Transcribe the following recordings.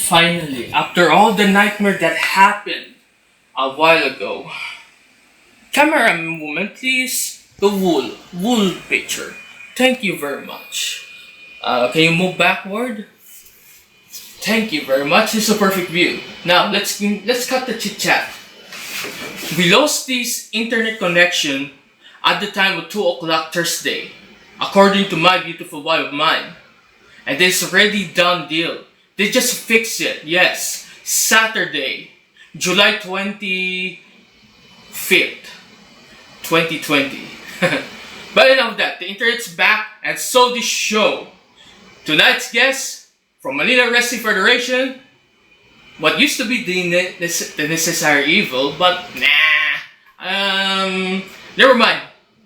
Finally, after all the nightmare that happened a while ago. Camera movement, please. The wool picture. Thank you very much. Can you move backward? Thank you very much. This is a perfect view. Now let's cut the chit chat. We lost this internet connection at the time of 2 o'clock Thursday, according to my beautiful wife of mine. And it's already done deal. They just fixed it. Yes, Saturday, July 25th, 2020. But enough of that. The internet's back, and so this show. Tonight's guest from Manila Wrestling Federation. What used to be the necessary evil, but never mind.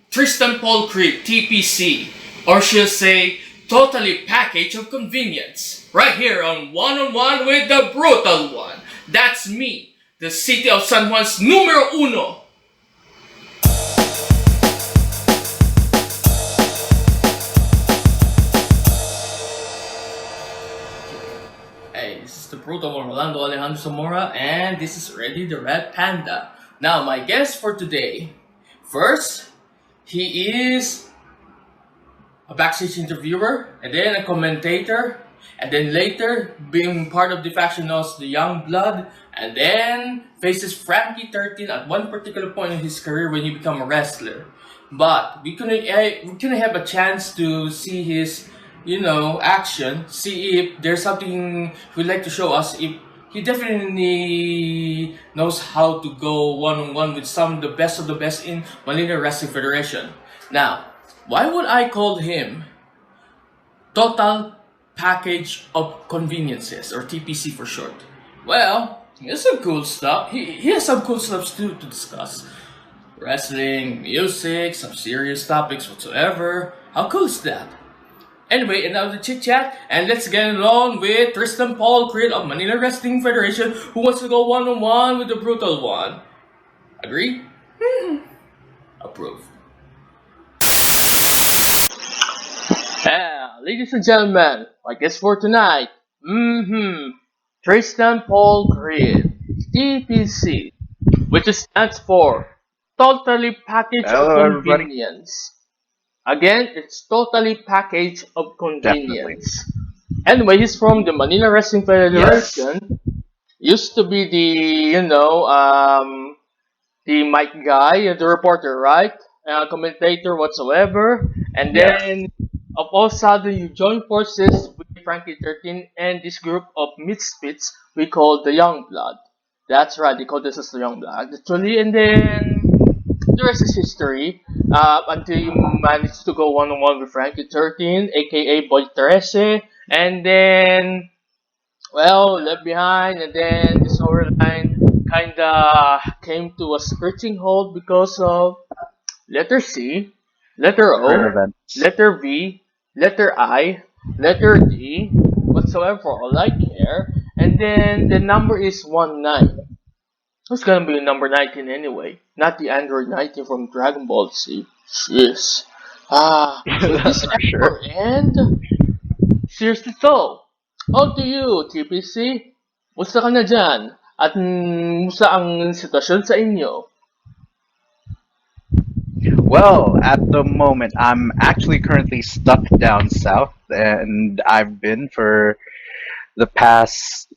Tristan Paul Creed, T.P.C, or she'll say totally package of convenience. Right here on One with the Brutal One. That's me, the city of San Juan's numero uno. Hey, this is the Brutal One, Rolando Alejandro Zamora, and this is Ready the Red Panda. Now, my guest for today. First, he is a backstage interviewer, and then a commentator, and then later being part of the faction known as the Young Blood, and then faces Frankie 13 at one particular point in his career when he became a wrestler. But we couldn't have a chance to see his, action, see if there's something he'd like to show us. If he definitely knows how to go one-on-one with some of the best in Manila Wrestling Federation. Now, why would I call him Total Package of Conveniences, or TPC for short? Well, he has some cool stuff. He has some cool stuff too to discuss. Wrestling, music, some serious topics whatsoever. How cool is that? Anyway, enough of the chit chat, and let's get it on with Tristan Paul Creed of Manila Wrestling Federation, who wants to go one-on-one with the Brutal One. Agree? Approve. Ladies and gentlemen, my guest for tonight, Tristan Paul Creed, TPC, which stands for Totally Package of Hello, everybody. Convenience. Again, it's Totally Package of Definitely. Convenience. Anyway, he's from the Manila Wrestling Federation. Used to be the mic guy, the reporter, right? Commentator whatsoever. And then, of all sudden, you join forces with Frankie 13 and this group of misfits we call the Young Blood. That's right, they call this as the Young Blood, actually. And then, the rest is history. Until you manage to go one-on-one with Frankie 13, aka Boy 13. And then, left behind. And then, the storyline kinda came to a screeching halt because of letter C, letter O, Current events. letter V, letter I, letter D, whatsoever for all I care, and then the number is 19. Who's gonna be number 19 anyway? Not the Android 19 from Dragon Ball Z. Jeez. So this For sure. ever end? Seriously so. On to you, TPC. Musta ka na dyan? At musta ang sitwasyon sa inyo? Well, at the moment, I'm actually currently stuck down south, and I've been for the past.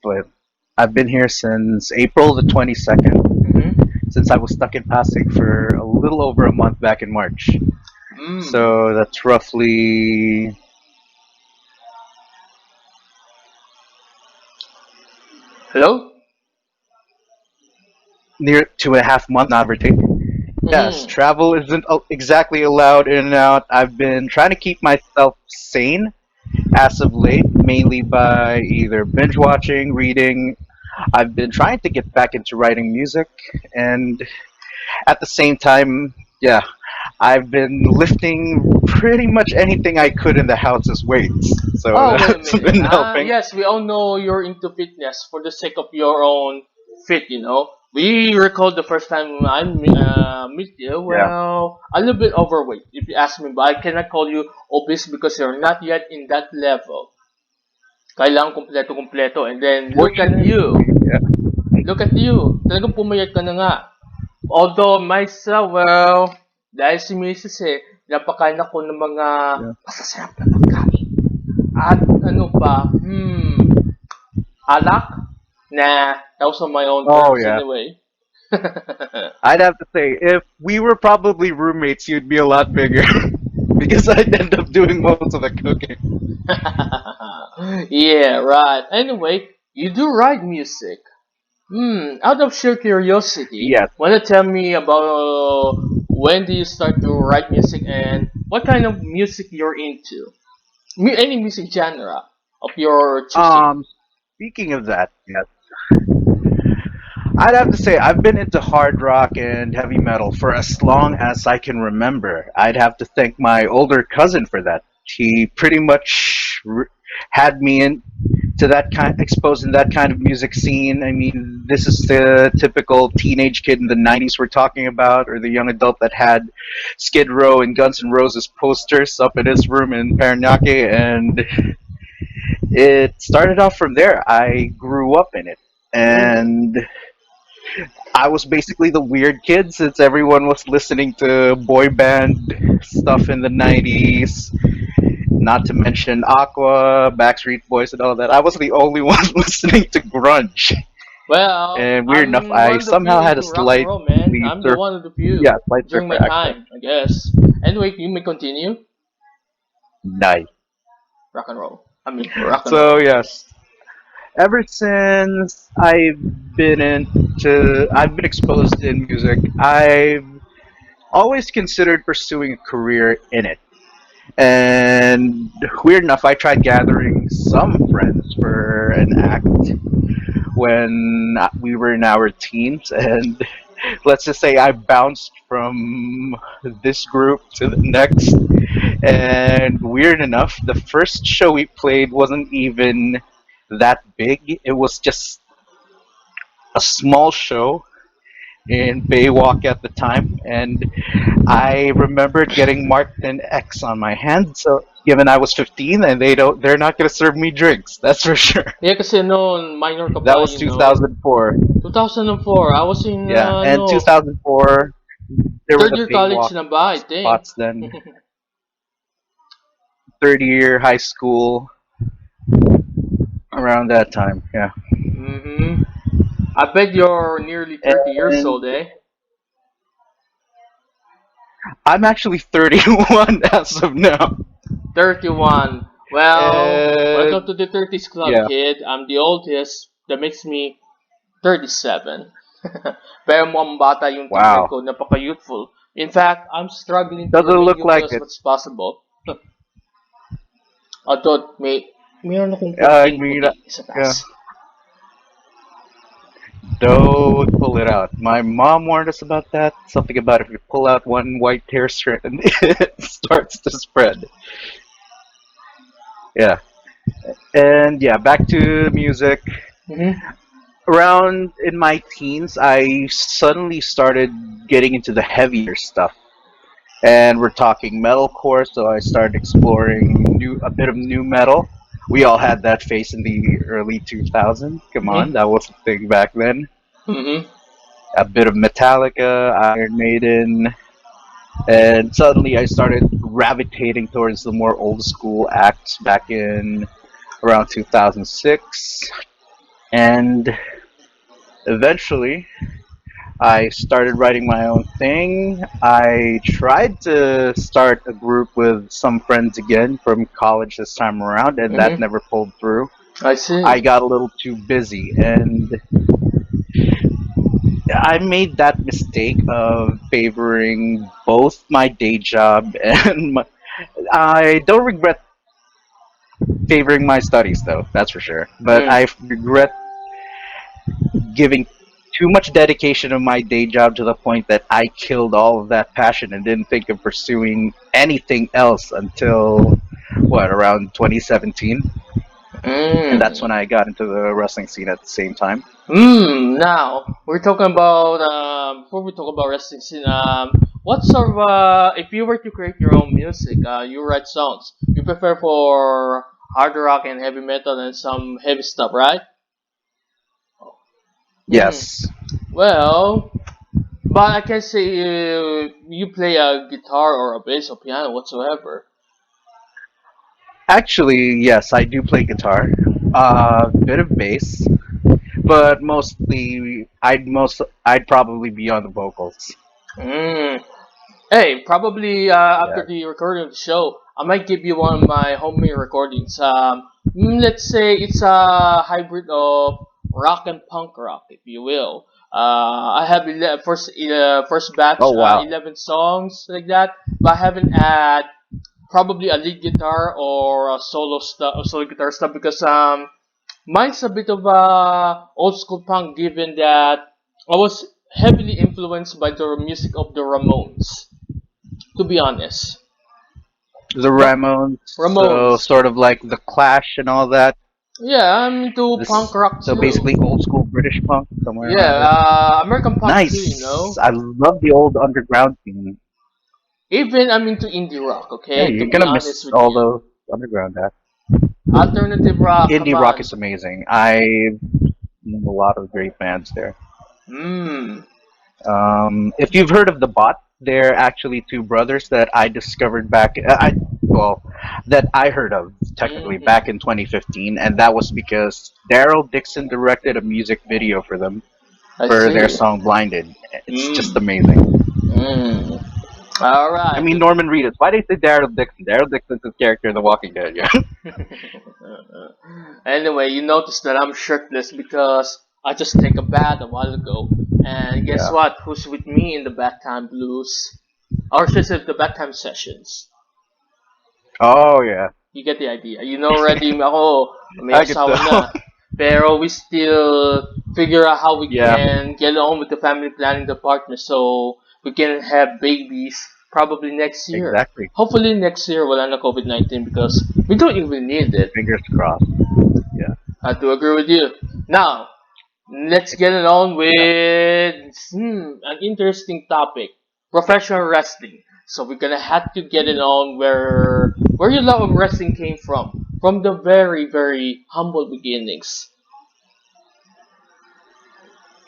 I've been here since April the 22nd, since I was stuck in Pasig for a little over a month back in March. So that's roughly. Hello? Near 2.5 months, not or take. Yes, travel isn't exactly allowed in and out. I've been trying to keep myself sane as of late, mainly by either binge watching, reading. I've been trying to get back into writing music, and at the same time, I've been lifting pretty much anything I could in the house as weights. So Oh, wait a that's minute. been helping. Yes, we all know you're into fitness for the sake of your own fit. We recall the first time I meet you, well, a little bit overweight, if you ask me, but I cannot call you obese because you're not yet in that level. Kailangan kumpleto-kumpleto. And then, look at you. Fortunately, yeah. Look at you. Talagang pumayat ka na nga. Although myself, well, dahil si Mrs. napakain ako ng mga Yeah. masasarap na pagkain. At ano pa, alak? Nah, that was on my own Oh terms yeah. anyway. I'd have to say, if we were probably roommates, you'd be a lot bigger because I'd end up doing most of the cooking. Yeah, right. Anyway, you do write music. Out of sheer curiosity, Yes. wanna tell me about when do you start to write music and what kind of music you're into? Any music genre of your choosing. Um, Speaking of that, yes, I'd have to say I've been into hard rock and heavy metal for as long as I can remember. I'd have to thank my older cousin for that. He pretty much had me into that kind, exposed in that kind of music scene. I mean, this is the typical teenage kid in the '90s we're talking about, or the young adult that had Skid Row and Guns N' Roses posters up in his room in Paranaque, and it started off from there. I grew up in it, Mm. and I was basically the weird kid since everyone was listening to boy band stuff in the '90s. Not to mention Aqua, Backstreet Boys, and all that. I was the only one listening to grunge. Well, And weird enough, I'm I one of the few somehow had a into rock and slightly roll, man. I'm the surf, one of the few yeah, slight during my surfer accent. time, I guess. Anyway, you may continue. Nice. Rock and roll. I mean, rock and So roll. yes, ever since I've been exposed in music. I've always considered pursuing a career in it. And weird enough, I tried gathering some friends for an act when we were in our teens, and let's just say I bounced from this group to the next. And weird enough, the first show we played wasn't even that big. It was just a small show in Baywalk at the time, and I remembered getting marked an X on my hand. So given I was 15, and they're not gonna serve me drinks. That's for sure. Yeah, kasi noon, minor ka That pa, was you know. 2004. 2004, I was in, Yeah, and 2004 there were third the year college Baywalk na ba, I think. spots then. Third year high school around that time. Yeah, Mm-hmm. I bet you're nearly 30 years and old, eh? I'm actually 31 as of now. 31. Well, welcome And to the 30s club, yeah, kid. I'm the oldest. That makes me 37. Pero mukhang bata yung tingnan wow. ko. Napaka-youthful. In fact, I'm struggling to Doesn't remain look youthful like as it. much as possible. Although, mayroon akong I konting mean, puti sa yeah. taas. Don't pull it out. My mom warned us about that. Something about if you pull out one white hair strand, it starts to spread. Yeah. And yeah, back to music. Mm-hmm. Around in my teens, I suddenly started getting into the heavier stuff. And we're talking metalcore, so I started exploring a bit of new metal. We all had that phase in the early 2000s. Come on, Mm-hmm. that was a thing back then. Mm-hmm. A bit of Metallica, Iron Maiden, and suddenly I started gravitating towards the more old school acts back in around 2006. And eventually, I started writing my own thing. I tried to start a group with some friends again from college this time around, and that Mm-hmm. never pulled through. I I see. got a little too busy, and I made that mistake of favoring both my day job and I don't regret favoring my studies, though, that's for sure. But Mm. I regret giving too much dedication of my day job to the point that I killed all of that passion and didn't think of pursuing anything else until what around 2017, and that's Mm. when I got into the wrestling scene at the same time. Now we're talking about before we talk about wrestling scene. What sort of if you were to create your own music, you write songs. You prefer for hard rock and heavy metal and some heavy stuff, right? Hmm. Yes. Well, but I can say you play a guitar or a bass or piano whatsoever. Actually, yes, I do play guitar. A bit of bass, but mostly I'd probably be on the vocals. Mm. Hey, probably Yeah. after the recording of the show, I might give you one of my homemade recordings. Let's say it's a hybrid of rock and punk rock, if you will. I have first Oh batch, wow. 11 songs like that, but I haven't had probably a lead guitar or a solo guitar stuff because mine's a bit of a old school punk, given that I was heavily influenced by the music of the Ramones, to be honest. The But Ramones, so Ramones, sort of like the Clash and all that. yeah, I'm into punk This rock so too. basically old school British punk somewhere Yeah, around there. American punk too, you Nice. know. I love the old underground scene. Even I'm into indie rock, Yeah, okay, to you're be gonna honest miss with all you. those underground acts. Alternative rock, come Indie rock on. is amazing. I know a lot of great bands there. Mmm, If you've heard of the Bot, they're actually two brothers that I discovered back. Well, that I heard of technically back mm-hmm. in 2015, and that was because Daryl Dixon directed a music video for them I for their see. song "Blinded." It's just Mmm, amazing. mmm. All I right. mean, Norman Reedus. Why do they say Daryl Dixon? Daryl Dixon's his character in The Walking Dead. Yeah. Anyway, you notice that I'm shirtless because I just take a bath a while ago. And guess Yeah. what? Who's with me in the bath time blues? Or should I say the bath time sessions? Oh yeah. You get the idea. You know already, ako, may I could asawa tell. na. Pero we still figure out how we Yeah. can get on with the family planning department so we can have babies probably next year. Exactly. Hopefully next year wala na COVID-19 because we don't even need it. Fingers crossed. Yeah. I do agree with you. Now, let's get it on Yeah. with an interesting topic: professional wrestling. So we're gonna have to get it on where your love of wrestling came from the very humble beginnings.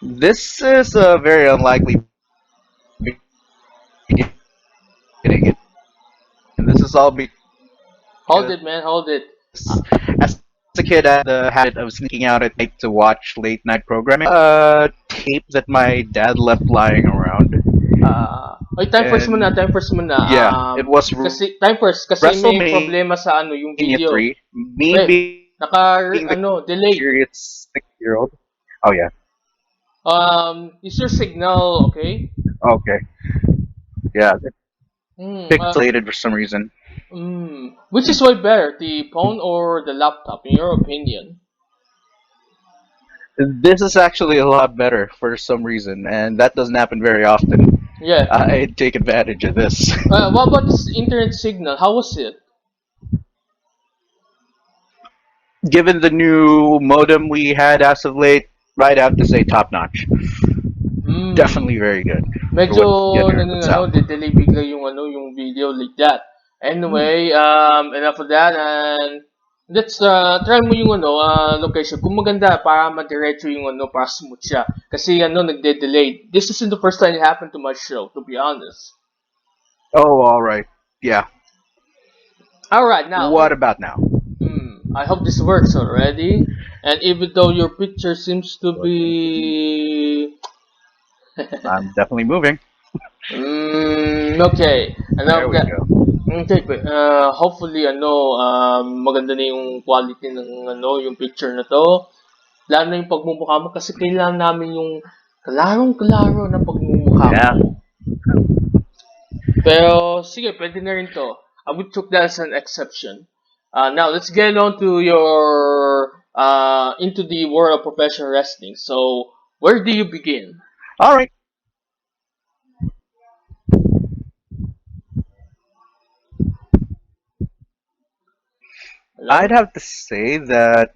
This is a very unlikely beginning, and this is all because Hold it, man, hold it. Uh, as a kid, I had the habit of sneaking out at night to watch late night programming. Tape that my dad left lying around, Oy, time first muna, and time first muna. yeah, it was Time first, kasi may WrestleMania problema sa ano, yung video. 3. Me Wait, being the delay. curious 6-year-old. Oh yeah. Is your signal okay? Okay. Yeah, it's Hmm, pixelated for some reason. which is way better, the phone or the laptop, in your opinion? This is actually a lot better for some reason, and that doesn't happen very often. Yeah. I take advantage of this. What about this internet signal? How was it? Given the new modem we had as of late, right, I have to say top notch. Hmm. Definitely very good for Medyo what you get here in the south. de-delay bigla yung video like that. Hmm. Anyway, enough of that and let's try mo yung location. Kung maganda para madiretso yung para smooth siya. Kasi nagde-delay. This isn't the first time it happened to my show, to be honest. Oh, all right. Yeah. All right, now. What about now? I hope this works already. And even though your picture seems to be I'm definitely moving. okay. And There I've we got go. okay, but hopefully maganda na yung quality ng yung picture na to. Lalo na yung pagmumukha mo kasi kailangan namin yung klarong-klaro na pagmumukha Yeah. mo. Pero sige, pwede na rin to. I would took that as an exception. Now let's get on to your into the world of professional wrestling. So where do you begin? All right. I'd Hello? have to say that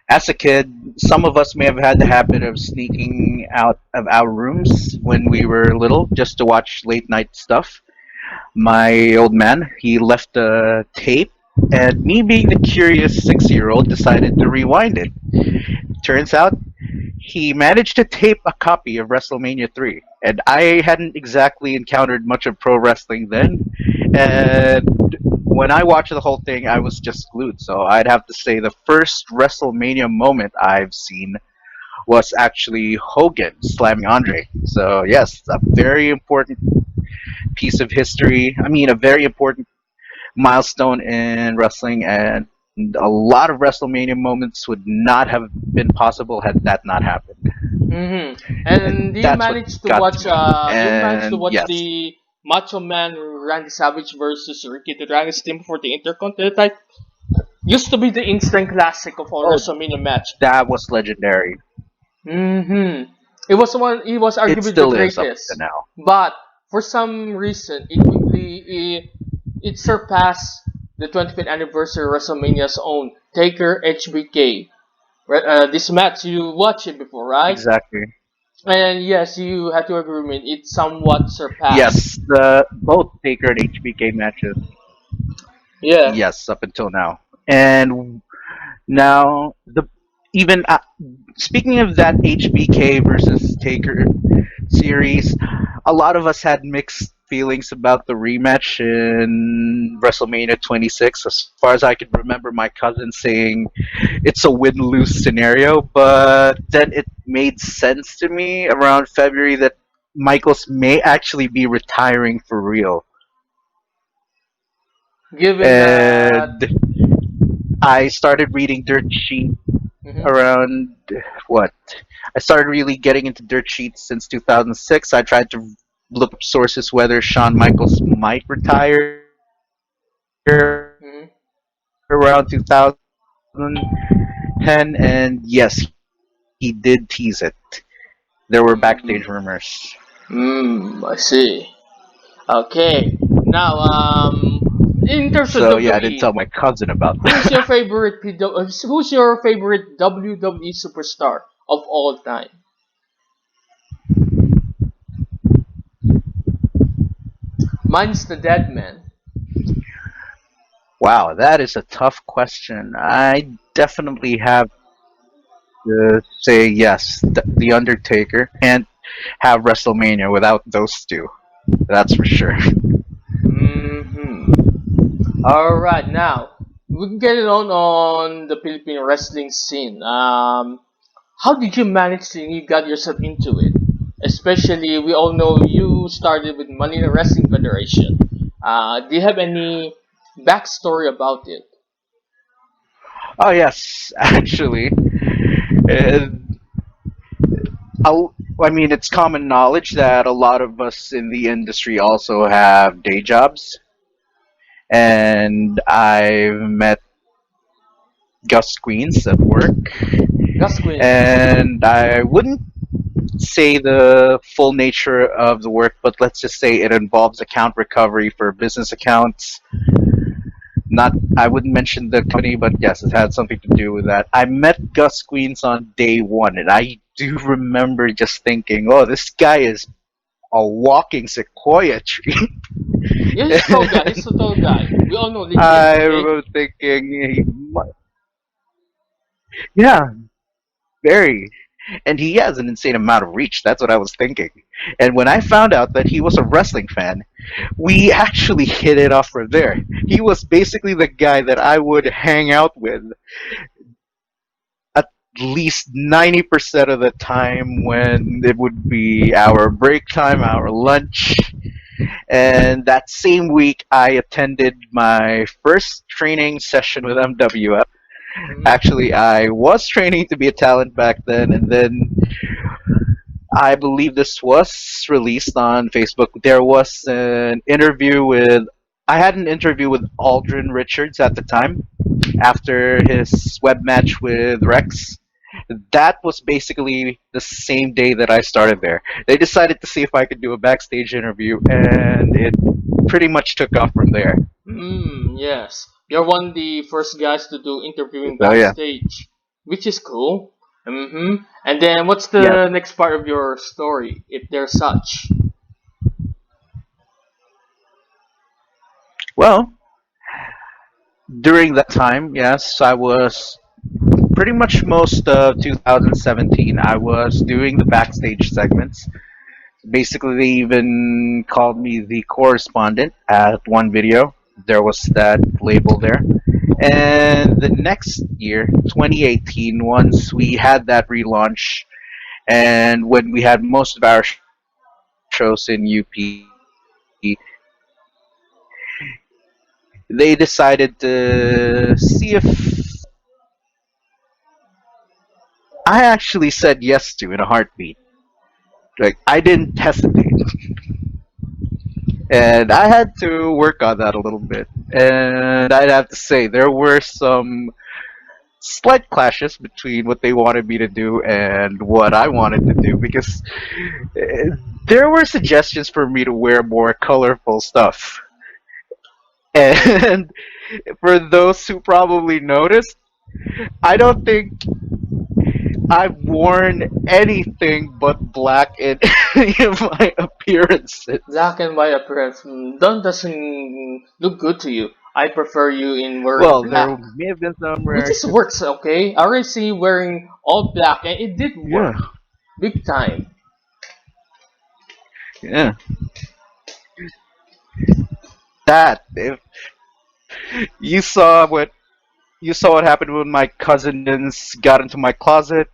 as a kid, some of us may have had the habit of sneaking out of our rooms when we were little just to watch late night stuff. My old man, he left a tape And me being the curious 6 year old decided to rewind it. Turns out he managed to tape a copy of WrestleMania 3. And I hadn't exactly encountered much of pro wrestling then. And when I watched the whole thing, I was just glued. So I'd have to say the first WrestleMania moment I've seen was actually Hogan slamming Andre. So, yes, a very important piece of history. I mean, a very important milestone in wrestling, and a lot of WrestleMania moments would not have been possible had that not happened. And And that's what got to me. you managed to And watch yes, the Macho Man Randy Savage versus Ricky the Dragon's team for the Intercontinental title? Used to be the instant classic of all oh, WrestleMania match. that was legendary. Mm-hmm. It was one. It was It arguably the still is up to greatest, now. but for some reason, it surpassed the 25th anniversary of WrestleMania's own Taker HBK. This match you watched it before, right? Exactly. And yes, you have to agree with me. It somewhat surpassed. Yes, the both Taker and HBK matches. Yeah. Yes, up until now. And now the even speaking of that HBK versus Taker series, a lot of us had mixed feelings about the rematch in WrestleMania 26. As far as I can remember, my cousin saying it's a win lose scenario, but then it made sense to me around February that Michaels may actually be retiring for real. Given that. And I started reading dirt sheet Mhm. around what? I started really getting into dirt sheets since 2006. I tried to look up sources whether Shawn Michaels might retire around Mhm. 2010, and yes, he did tease it. There were Mhm. backstage rumors. I see. Okay. Now, in terms of So yeah, I didn't WWE, tell my cousin about who's your that. favorite who's your favorite WWE superstar of all time? Mine's the Dead Man. Wow, that is a tough question. I definitely have to say yes. The Undertaker can't have WrestleMania without those two. That's for sure. Hmm. All right, now we can get it on the Philippine wrestling scene. How did you manage to you got yourself into it? Especially, we all know you started with Manila Wrestling Federation. Do you have any backstory about it? Oh yes, actually, uh, I mean it's common knowledge that a lot of us in the industry also have day jobs, and I've met Gus Queens at work, Gus Queens. and I wouldn't say the full nature of the work, but let's just say it involves account recovery for business accounts. Not, I wouldn't mention the company, but yes, it had something to do with that. I met Gus Queens on day one, and I do remember just thinking, "Oh, this guy is a walking sequoia tree." Yeah, he's a tall guy. He's a tall guy. We all know legit, I okay? remember thinking, "Yeah, very." And he has an insane amount of reach. That's what I was thinking. And when I found out that he was a wrestling fan, we actually hit it off from there. He was basically the guy that I would hang out with at least 90% of the time when it would be our break time, our lunch. And that same week, I attended my first training session with MWF. Hmm. Actually, I was training to be a talent back then, and then I believe this was released on Facebook. There was an interview with. I had an interview with Aldrin Richards at the time after his web match with Rex. That was basically the same day that I started there. They decided to see if I could do a backstage interview, and it pretty much took off from there. Yes. You're one of the first guys to do interviewing So yeah, backstage, which is cool. And then what's yes. the next part of your story, if there's such? Well, During that time, yes, I was pretty much most of 2017. I was doing the backstage segments. Basically, they even called me the correspondent at one video. There was that label there. And the next year, 2018, once we had that relaunch, and when we had most of our shows in UP, they decided to see if I actually said yes to in a heartbeat. Like I didn't hesitate, and I had to work on that a little bit. And I'd have to say there were some slight clashes between what they wanted me to do and what I wanted to do because uh, there were suggestions for me to wear more colorful stuff. And for those who probably noticed, I don't think I've worn anything but black in any of my appearances. Black and white appearance don't doesn't look good to you. I prefer you in wearing Well, there black, may have been some which rare is works okay. I already see you wearing all black, and it did yeah, work big time. yeah. That if you saw what you saw what happened when my cousins got into my closet,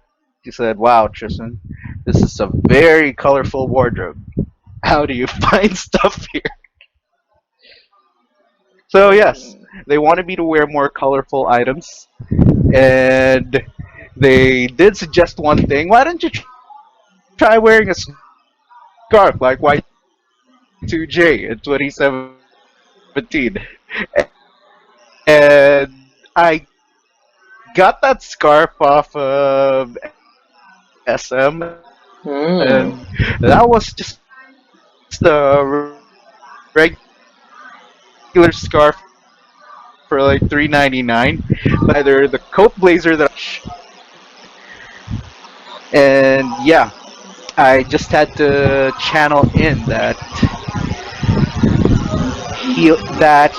he said, "Wow, Tristan, this is a very colorful wardrobe. How do you find stuff here?" So yes, Mm. they wanted me to wear more colorful items, and they did suggest one thing. Why don't you try wearing a scarf like Y2J in 2017? And I got that scarf off of SM, Hmm. and that was just a regular scarf for like $3.99. But either the coat blazer that I match, and yeah, I just had to channel in that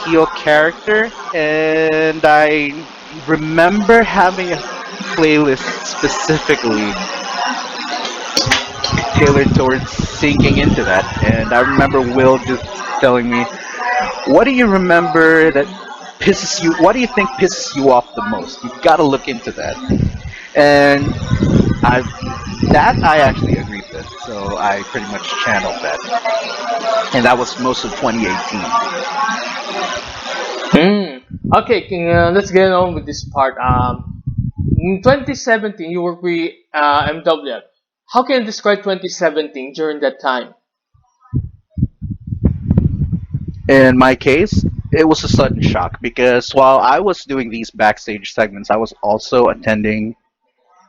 heel character, and I remember having a playlist specifically tailored towards sinking into that. And I remember Will just telling me, "What do you remember that pisses you? What do you think pisses you off the most? You got to look into that." And I I actually agreed with. So I pretty much channeled that, and that was most of 2018. Hmm. Okay, let's get on with this part. In 2017, you worked with MWF. How can you describe 2017 during that time? In my case, it was a sudden shock because while I was doing these backstage segments, I was also attending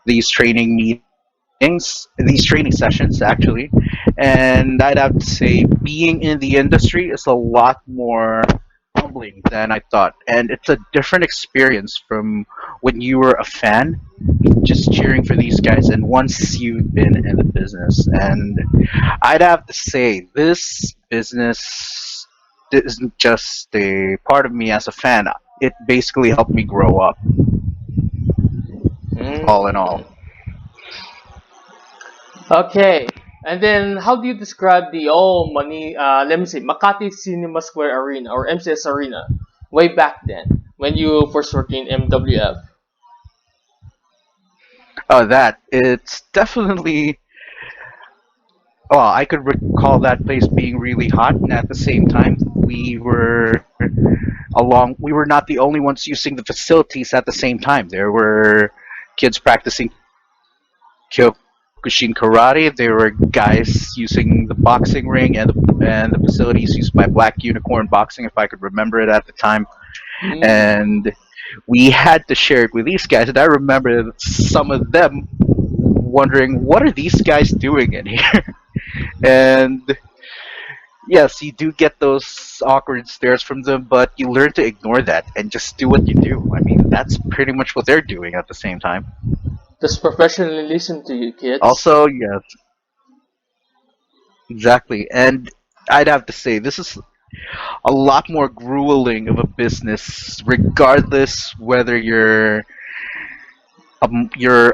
these training meetings, these training sessions actually. And I'd have to say, being in the industry is a lot more humbling than I thought. And it's a different experience from when you were a fan, just cheering for these guys, and once you've been in the business. And I'd have to say, this business isn't just a part of me as a fan. It basically helped me grow up, all in all. Hmm. Okay. And then, how do you describe the let me say, Makati Cinema Square Arena or MCS Arena way back then when you first worked in MWF? That it's definitely. Well, I could recall that place being really hot, and at the same time, we were not the only ones using the facilities at the same time. There were kids practicing Kyokushin karate. There were guys using the boxing ring and the facilities used by Black Unicorn Boxing, if I could remember it at the time. Mm. And we had to share it with these guys. And I remember some of them wondering, what are these guys doing in here? And yes, you do get those awkward stares from them, but you learn to ignore that and just do what you do. I mean, that's pretty much what they're doing at the same time. Just professionally listen to you, kids. Also, yes, exactly. And I'd have to say, this is. a lot more grueling of a business, regardless whether you're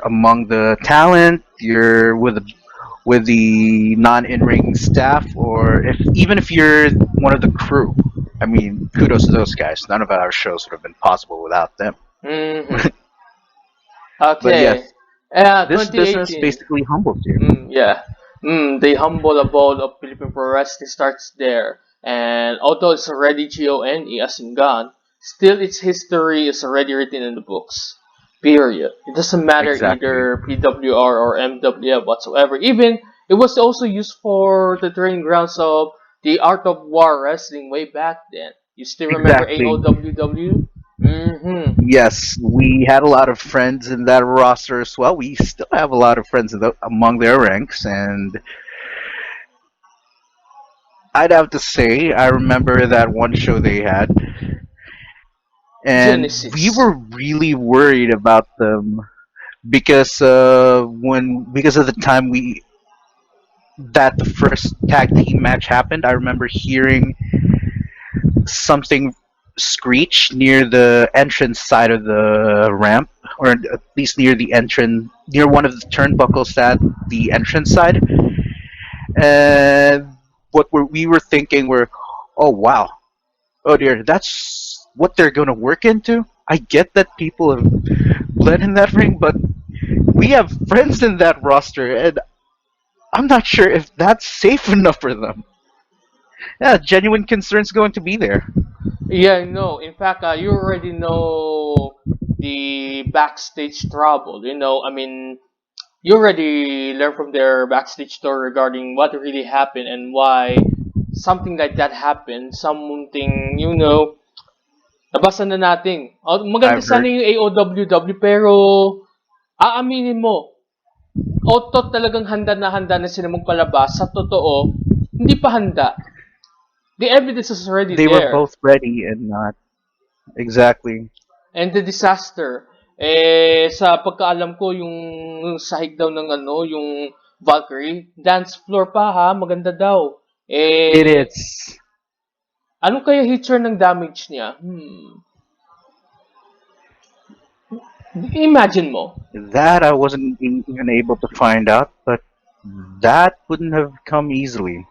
among the talent, you're with the non-in-ring staff, or if even if you're one of the crew. I mean, kudos to those guys. None of our shows would have been possible without them. Mm-hmm. But Okay. yes, Yeah, this business 2018. basically humbles you. Yeah. The humble abode of Philippine Pro Wrestling starts there. And although it's already GONE as in gone, still its history is already written in the books. Period. It doesn't matter Exactly. either PWR or MWF whatsoever. Even it was also used for the training grounds of the Art of War Wrestling way back then. You still remember Exactly. AOWW? Mm-hmm. Yes, we had a lot of friends in that roster as well. We still have a lot of friends among their ranks, and I'd have to say I remember that one show they had, and we Genesis. were really worried about them because of the time we that the first tag team match happened. I remember hearing something screech near the entrance side of the ramp, or at least near the entrance, near one of the turnbuckles at the entrance side. And we were thinking were, oh wow, oh dear, that's what they're gonna work into. I get that people have bled in that ring, but we have friends in that roster, and I'm not sure if that's safe enough for them. Yeah, genuine concerns going to be there. Yeah, no. In fact, you already know the backstage trouble. I mean, you already learned from their backstage story regarding what really happened and why something like that happened. Something, nabasa na natin. Oh, maganda I've sana heard yung AOWW pero aaminin mo, otot talagang handa na sila magpalabas. Sa totoo, hindi pa handa. The evidence is already they were there. both ready and not exactly. And the disaster, sa pagkaalam ko, yung sahig daw ng yung Valkyrie, dance floor pa ha, maganda daw. It Eh, is anong kaya feature ng damage niya? Imagine mo. that I wasn't even able to find out, but that wouldn't have come easily.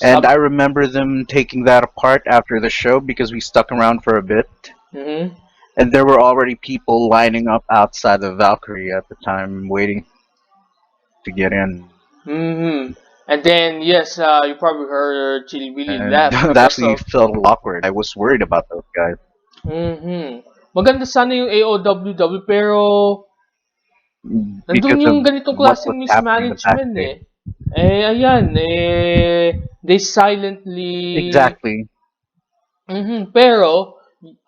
And Sab I remember them taking that apart after the show because we stuck around for a bit, mm-hmm. and there were already people lining up outside the Valkyrie at the time, waiting to get in. Mm-hmm. And then, yes, you probably heard Chili Willy And left that because actually of felt awkward. I was worried about those guys mm-hmm. Maganda sana yung AOWW pero nandun because yung of ganitong what was klaseng happening in the mismanagement backstage. eh. Ayan, they silently, Exactly. pero,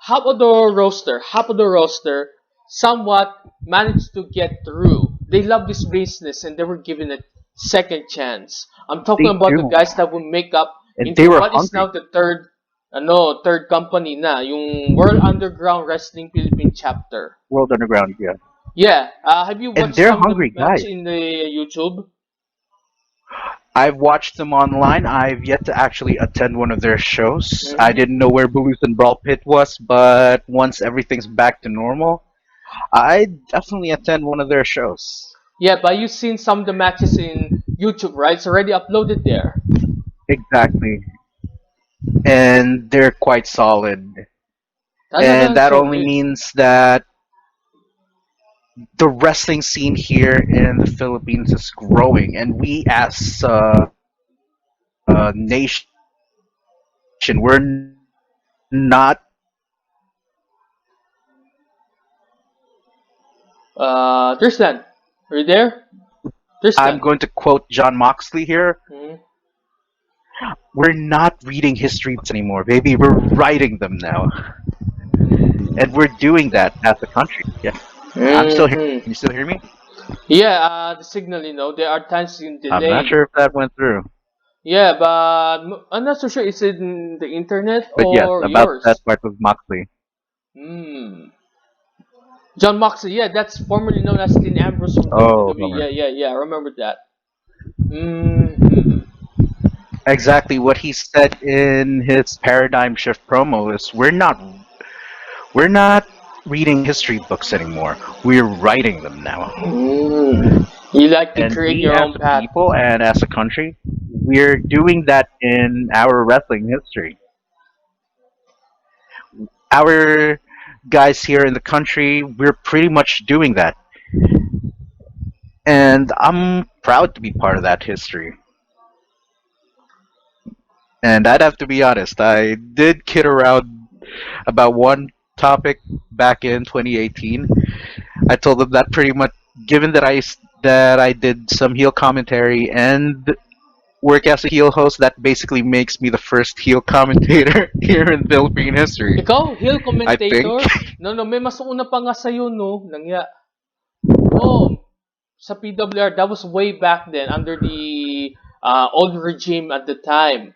half of the roster, somewhat managed to get through. They love this business and they were given a second chance. I'm talking They about the do. guys that will make up And they into were what is hungry. now the third company na, yung World Underground Wrestling Philippine chapter. World Underground, yeah. Yeah, have you And watched they're some of the hungry match guys. in the YouTube? I've watched them online. I've yet to actually attend one of their shows. I Mm-hmm. didn't know where Blues and Brawl Pit was, but once everything's back to normal, I definitely attend one of their shows. Yeah, but you've seen some of the matches in YouTube, right? It's already uploaded there. Exactly. And they're quite solid. And Talagang that only solid. means that the wrestling scene here in the Philippines is growing, and we as a nation, we're not. Tristan, are you there? I'm Tristan. going to quote John Moxley here. Mm-hmm. We're not reading history books anymore, baby. We're writing them now, and we're doing that as a country. Yeah, I'm still here. Mm-hmm. Can you still hear me? Yeah, the signal, there are times in I'm not delay. sure if that went through, Yeah, but I'm not so sure. Is it in the internet but yes, or about yours? that part with Moxley. Hmm. John Moxley, yeah, that's formerly known as Dean Ambrose from Oh, WWE. bummer. Yeah, I remember that. Hmm. exactly what he said in his paradigm shift promo is we're not reading history books anymore. We're writing them now. Mm. You like to And create we your as own a path. people and as a country, we're doing that in our wrestling history. Our guys here in the country, we're pretty much doing that. And I'm proud to be part of that history. And I'd have to be honest, I did kid around about one topic back in 2018. I told them that pretty much, given that I did some heel commentary and work as a heel host, that basically makes me the first heel commentator here in Philippine history. Ikaw, heel I think. commentator? No, no, may mas una pa nga sa'yo, no? Oh, sa PWR, that was way back then, under the old regime at the time.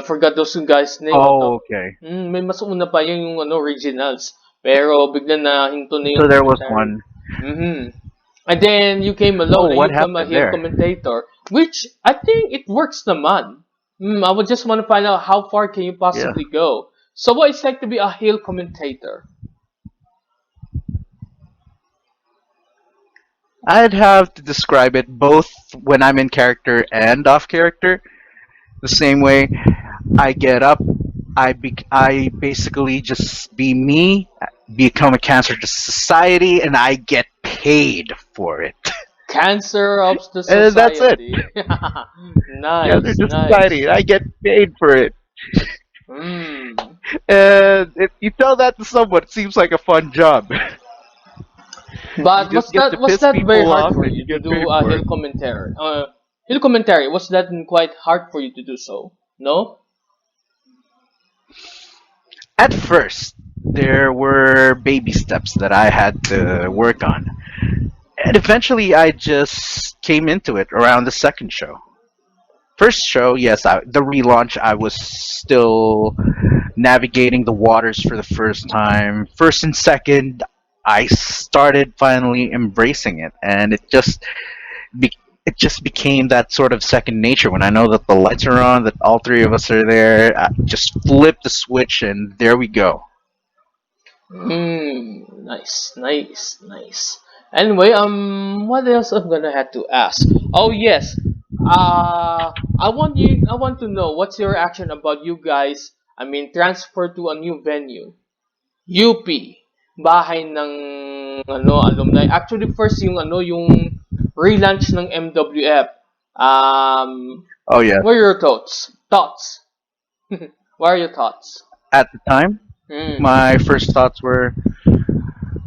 Forgot those guys' name, Oh, ano? okay. May mas una pa yun yung ano, originals. Pero bigla na hinto na So yung there was commentary. one. Mm-hmm. And then you came Oh, alone and you what become a happened heel there? commentator, which I think it works naman. I would just want to find out how far can you Yeah. possibly go. So what it's like to be a heel commentator? I'd have to describe it both when I'm in character and off character. The same way I get up, I basically just be me, become a cancer to society, and I get paid for it. Cancer of the And that's it. society. Cancer Nice, to society, nice. and I get paid for it. Mm. And if you tell that to someone, it seems like a fun job. You But just get to was piss that very people hard off for and you you to get paid do a for hill it. commentary? Hill commentary, was that quite hard for you to do so? No? At first, there were baby steps that I had to work on. And eventually, I just came into it around the second show. First show, yes, the relaunch, I was still navigating the waters for the first time. First and second, I started finally embracing it, and be- it just became that sort of second nature. When I know that the lights are on, that all three of us are there, I just flip the switch, and there we go. Nice, nice, nice. Anyway, what else I'm gonna have to ask? Oh yes, I want to know what's your reaction about you guys. I mean, transfer to a new venue, UP, bahay ng alumni. Actually, first yung yung relaunch ng MWF. Oh yeah. What are your thoughts? Thoughts. What are your thoughts? At the time, Mm. my first thoughts were,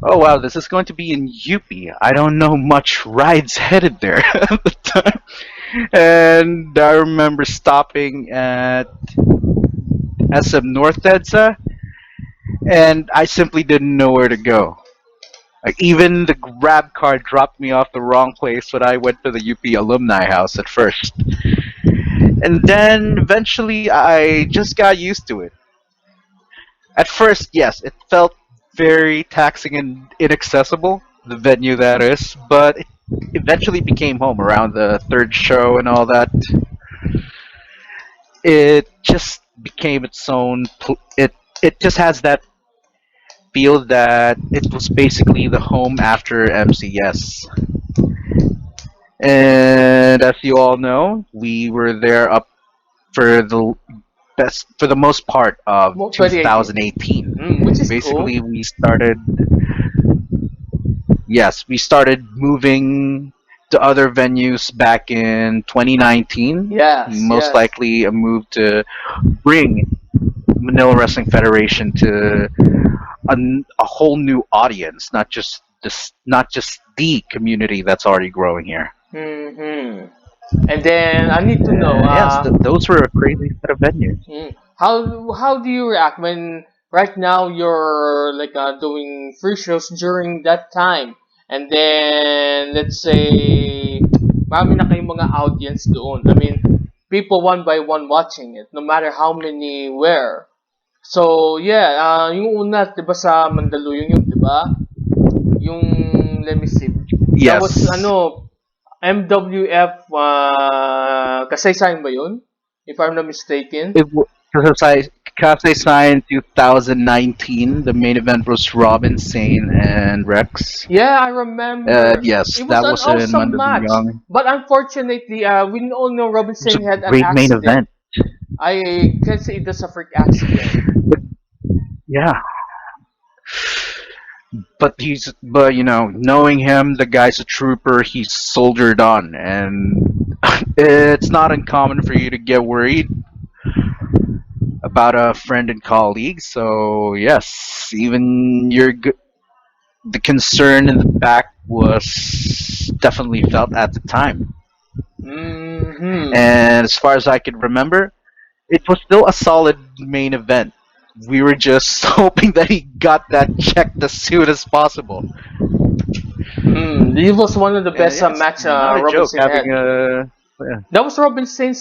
oh wow, this is going to be in UP. I don't know much rides headed there at the time. And I remember stopping at SM North Edsa, and I simply didn't know where to go. Like even the grab car dropped me off the wrong place when I went to the UP alumni house at first. And then eventually I just got used to it. At first, yes, it felt very taxing and inaccessible, the venue that is, but it eventually became home around the third show and all that. It just became its own. It just has that feel that it was basically the home after MCS. And as you all know, we were there up for the most part of 2018. 2018. Which is cool. Basically, we started moving to other venues back in 2019. Yes, Most yes. likely a move to bring Manila Wrestling Federation to a whole new audience, not just the community that's already growing here. hmm And then I need to know, Yes, those were a crazy set of venues. how do you react when right now you're like doing free shows during that time, and then let's say marami na kayong mga audience doon. I mean, people one by one watching it, no matter how many were. So yeah, yung una, 'di ba sa Mandaluyong yun, 'di ba? Yung let me see. That was Yes, MWF kasaysayan ba yun? If I'm not mistaken. Because I signed 2019, the main event was Robin, Sane, and Rex. Yeah, I remember. Yes, It was that an was in awesome Mandaluyong match. Young. But unfortunately, we all know It was Robinson had a an great main accident. event. I can say it was a freak accident. But yeah, but knowing him, the guy's a trooper. He's soldiered on, and it's not uncommon for you to get worried about a friend and colleague. So yes, even the concern in the back was definitely felt at the time. Hmm. And as far as I can remember, it was still a solid main event. We were just hoping that he got that checked as soon as possible. This was one of the And best yes, match not a joke Robinson having had. a yeah, That was Robinson's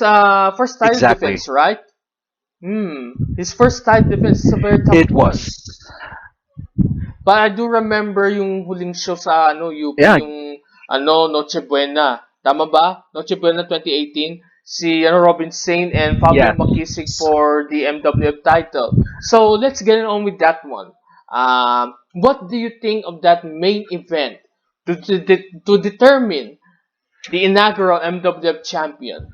first title exactly. defense, right? His first title defense is a very tough It one. was But I do remember yung huling show sa UP, yeah, yung Noche Buena. Tama ba? Noche Buena 2018. Si Robin Sane and Fabio yes. McKissick for the MWF title. So let's get on with that one. What do you think of that main event to determine the inaugural MWF champion?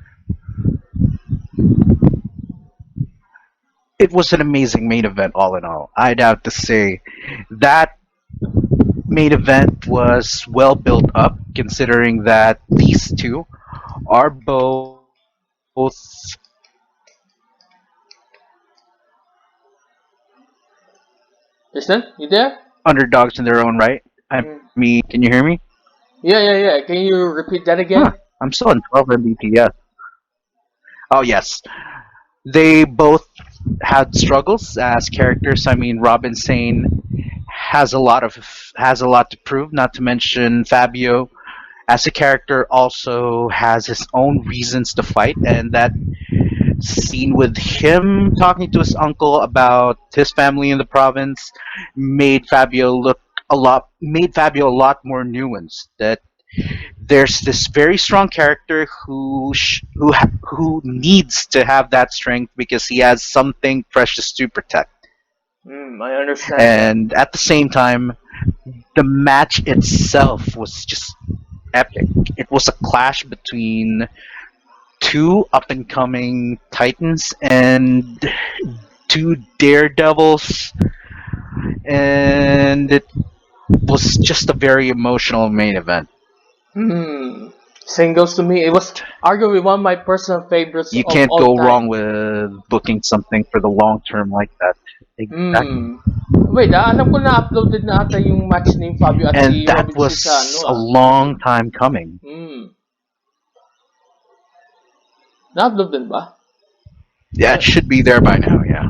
It was an amazing main event, all in all. I'd have to say that main event was well built up, considering that these two are both Listen, you there? underdogs in their own right. I Mm. mean, can you hear me? Yeah, yeah, yeah. Can you repeat that Huh, again? I'm still on 12 Mbps. Oh yes, they both had struggles as characters. I mean, Robin Sane has a lot to prove. Not to mention Fabio, as a character, also has his own reasons to fight, and that scene with him talking to his uncle about his family in the province made Fabio a lot more nuanced. That there's this very strong character who needs to have that strength because he has something precious to protect. I understand that. And at the same time, the match itself was just epic. It was a clash between two up and coming titans and two daredevils, and it was just a very emotional main event. Hmm. Same goes to me. It was arguably one of my personal favorites You of can't all go wrong time. with booking something for the long term like that. Exactly. Hmm. Wait, alam ko na uploaded na ata yung match ni Fabio at And si that Robin C sa was a long YouTube. time coming. Na-upload din ba? Yeah, it should be there by now, yeah.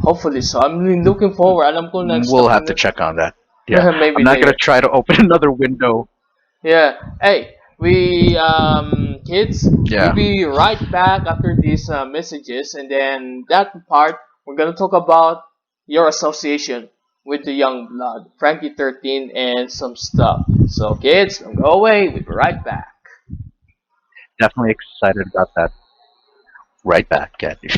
Hopefully so. I'm really looking forward. Alam ko We'll nag-stop have to yun. check on that. Yeah. I'm Maybe not going to later. try to open another window. Yeah. Hey, we kids, we'll Yeah. be right back after these messages, and then that part we're gonna talk about your association with the young blood, Frankie 13, and some stuff. So kids, don't go away. We'll be right back. Definitely excited about that. Right back at you.